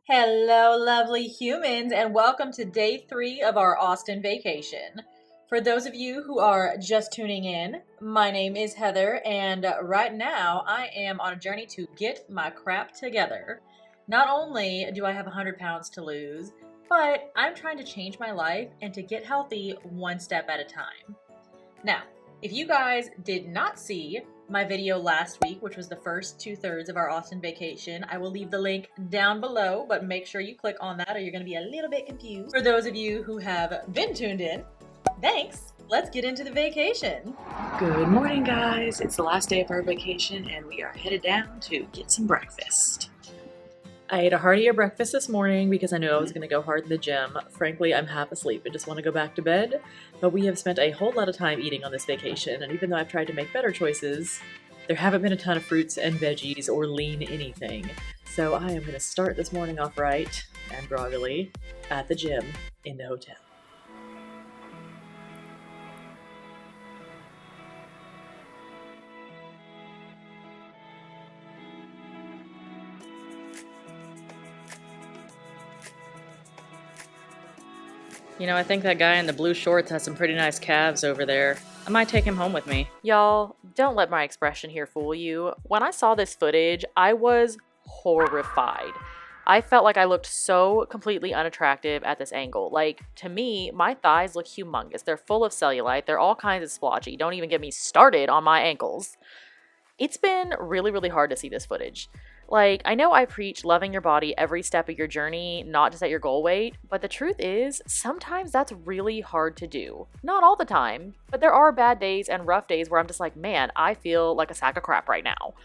Hello, lovely humans, and welcome to day 3 of our Austin vacation. For those of you who are just tuning in, my name is Heather, and right now I am on a journey to get my crap together. Not only do I have 100 pounds to lose, but I'm trying to change my life and to get healthy one step at a time. Now, if you guys did not see my video last week, which was the first 2/3 of our Austin vacation, I will leave the link down below, but make sure you click on that or you're going to be a little bit confused. For those of you who have been tuned in, thanks. Let's get into the vacation. Good morning, guys. It's the last day of our vacation and we are headed down to get some breakfast. I ate a heartier breakfast this morning because I knew I was going to go hard in the gym. Frankly, I'm half asleep and just want to go back to bed. But we have spent a whole lot of time eating on this vacation, and even though I've tried to make better choices, there haven't been a ton of fruits and veggies or lean anything. So I am going to start this morning off right and groggily at the gym in the hotel. You know, I think that guy in the blue shorts has some pretty nice calves over there. I might take him home with me. Y'all, don't let my expression here fool you. When I saw this footage, I was horrified. I felt like I looked so completely unattractive at this angle. Like, to me, my thighs look humongous. They're full of cellulite. They're all kinds of splotchy. Don't even get me started on my ankles. It's been really, really hard to see this footage. Like, I know I preach loving your body every step of your journey, not just at your goal weight, but the truth is, sometimes that's really hard to do. Not all the time, but there are bad days and rough days where I'm just like, man, I feel like a sack of crap right now.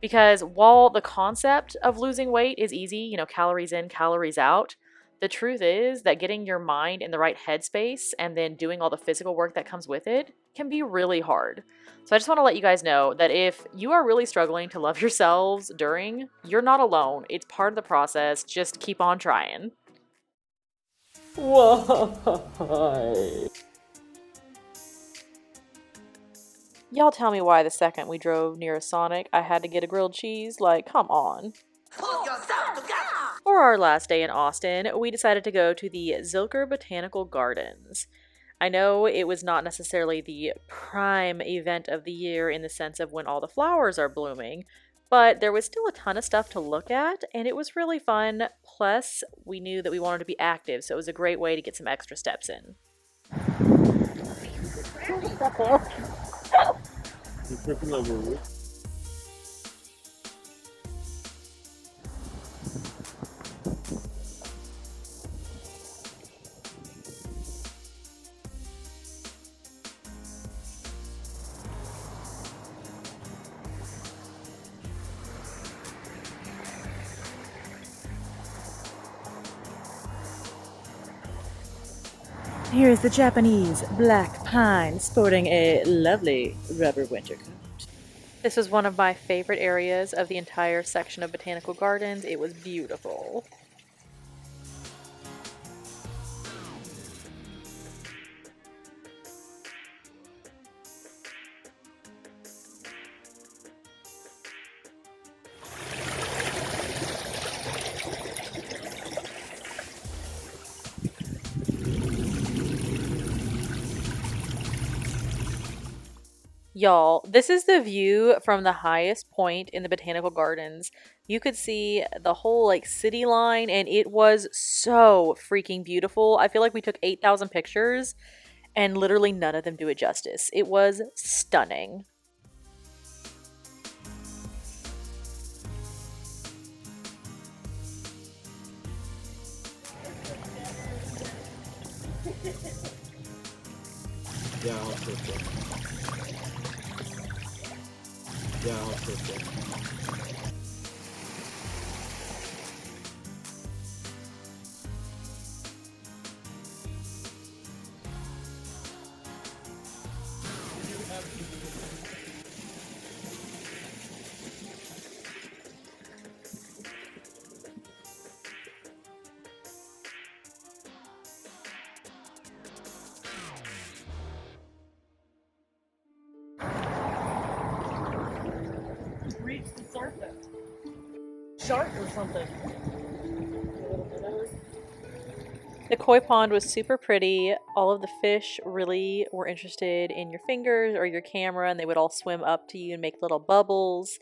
Because while the concept of losing weight is easy, calories in, calories out, the truth is that getting your mind in the right headspace and then doing all the physical work that comes with it can be really hard. So I just want to let you guys know that if you are really struggling to love yourselves you're not alone. It's part of the process. Just keep on trying. Why? Y'all tell me why the second we drove near a Sonic, I had to get a grilled cheese? Like, come on. For our last day in Austin, we decided to go to the Zilker Botanical Gardens. I know it was not necessarily the prime event of the year in the sense of when all the flowers are blooming, but there was still a ton of stuff to look at, and it was really fun. Plus, we knew that we wanted to be active, so it was a great way to get some extra steps in. You're tripping over. Here's the Japanese black pine sporting a lovely rubber winter coat. This was one of my favorite areas of the entire section of Botanical Gardens. It was beautiful. Y'all, this is the view from the highest point in the Botanical Gardens. You could see the whole city line, and it was so freaking beautiful. I feel like we took 8,000 pictures and literally none of them do it justice. It was stunning. Yeah, I'll take it. Yeah, I'll take it. Reach the surface. Shark or something. The koi pond was super pretty. All of the fish really were interested in your fingers or your camera, and they would all swim up to you and make little bubbles.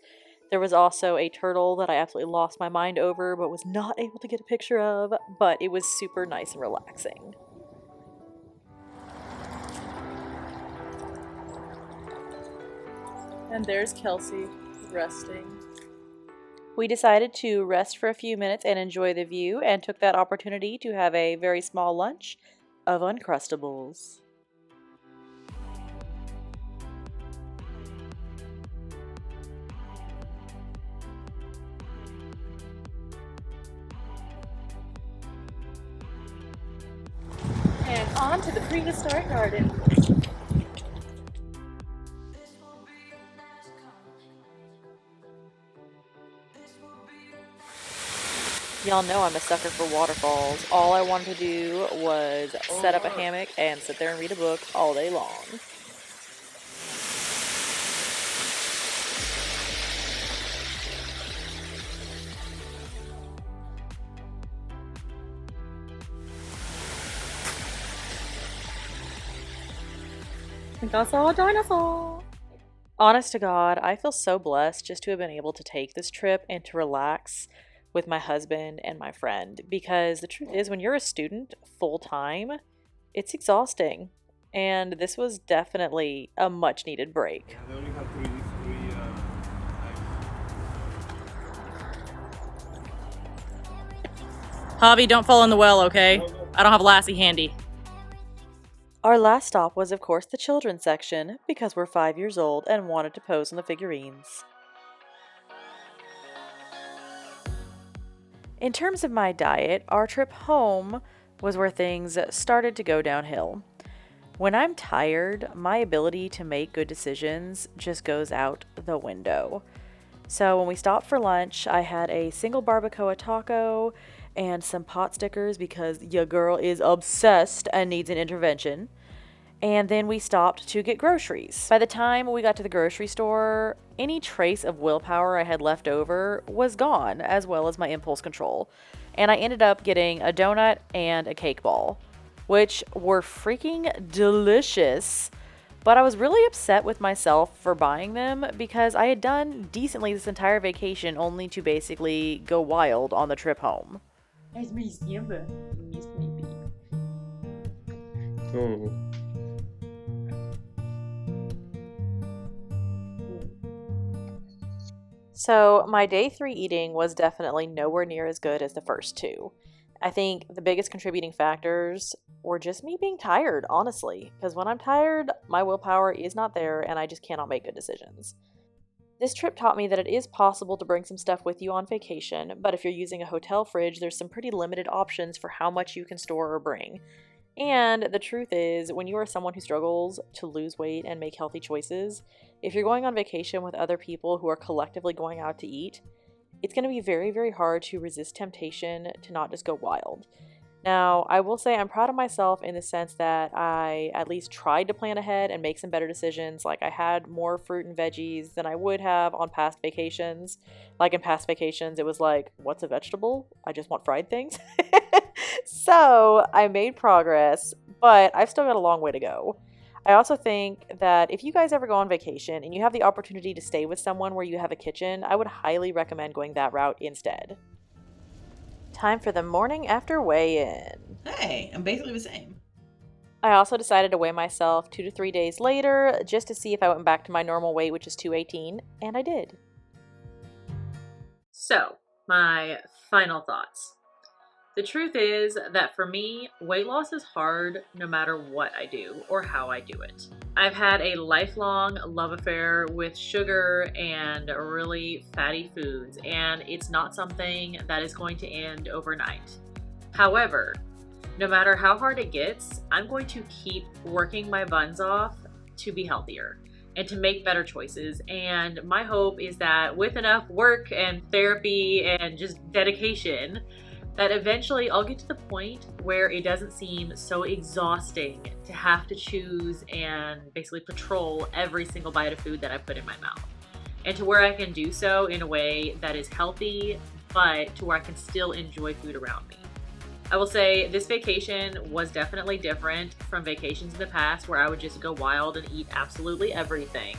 There was also a turtle that I absolutely lost my mind over, but was not able to get a picture of, but it was super nice and relaxing. And there's Kelsey resting. We decided to rest for a few minutes and enjoy the view, and took that opportunity to have a very small lunch of Uncrustables. And on to the prehistoric garden. Y'all know I'm a sucker for waterfalls. All I wanted to do was set up a hammock and sit there and read a book all day long. I think I saw a dinosaur. Honest to God, I feel so blessed just to have been able to take this trip and to relax with my husband and my friend, because the truth is, when you're a student full time, it's exhausting, and this was definitely a much needed break. They only have three Javi, don't fall in the well, okay? I don't have Lassie handy. Our last stop was, of course, the children's section, because we're 5 years old and wanted to pose on the figurines. In terms of my diet, our trip home was where things started to go downhill. When I'm tired, my ability to make good decisions just goes out the window. So when we stopped for lunch, I had a single barbacoa taco and some pot stickers because your girl is obsessed and needs an intervention. And then we stopped to get groceries. By the time we got to the grocery store, any trace of willpower I had left over was gone, as well as my impulse control. And I ended up getting a donut and a cake ball, which were freaking delicious. But I was really upset with myself for buying them because I had done decently this entire vacation only to basically go wild on the trip home. Oh. So my day 3 eating was definitely nowhere near as good as the first 2. I think the biggest contributing factors were just me being tired, honestly, because when I'm tired, my willpower is not there and I just cannot make good decisions. This trip taught me that it is possible to bring some stuff with you on vacation, but if you're using a hotel fridge, there's some pretty limited options for how much you can store or bring. And the truth is, when you are someone who struggles to lose weight and make healthy choices, if you're going on vacation with other people who are collectively going out to eat, it's going to be very, very hard to resist temptation to not just go wild. Now, I will say I'm proud of myself in the sense that I at least tried to plan ahead and make some better decisions. Like, I had more fruit and veggies than I would have on past vacations. Like, in past vacations, it was like, what's a vegetable? I just want fried things. So I made progress, but I've still got a long way to go. I also think that if you guys ever go on vacation and you have the opportunity to stay with someone where you have a kitchen, I would highly recommend going that route instead. Time for the morning after weigh-in. Hey, I'm basically the same. I also decided to weigh myself 2 to 3 days later just to see if I went back to my normal weight, which is 218, and I did. So, my final thoughts. The truth is that for me, weight loss is hard no matter what I do or how I do it. I've had a lifelong love affair with sugar and really fatty foods, and it's not something that is going to end overnight. However, no matter how hard it gets, I'm going to keep working my buns off to be healthier and to make better choices. And my hope is that with enough work and therapy and just dedication, that eventually I'll get to the point where it doesn't seem so exhausting to have to choose and basically patrol every single bite of food that I put in my mouth. And to where I can do so in a way that is healthy, but to where I can still enjoy food around me. I will say this vacation was definitely different from vacations in the past where I would just go wild and eat absolutely everything.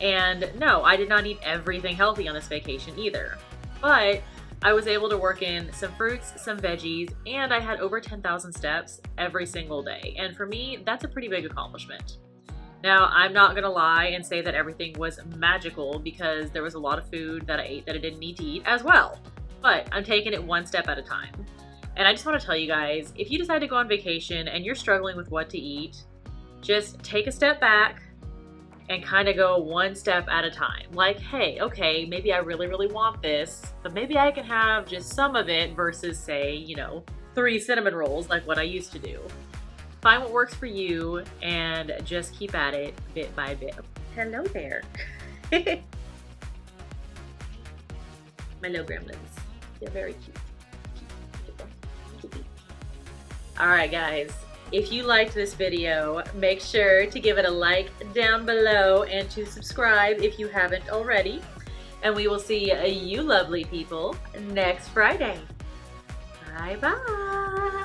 And no, I did not eat everything healthy on this vacation either. But I was able to work in some fruits, some veggies, and I had over 10,000 steps every single day. And for me, that's a pretty big accomplishment. Now, I'm not going to lie and say that everything was magical because there was a lot of food that I ate that I didn't need to eat as well. But I'm taking it one step at a time. And I just want to tell you guys, if you decide to go on vacation and you're struggling with what to eat, just take a step back and kind of go one step at a time. Like, hey, okay, maybe I really, really want this, but maybe I can have just some of it versus say, 3 cinnamon rolls like what I used to do. Find what works for you and just keep at it bit by bit. Hello there. My little gremlins. They're very cute. Alright guys, if you liked this video, make sure to give it a like down below and to subscribe if you haven't already. And we will see you lovely people next Friday. Bye bye.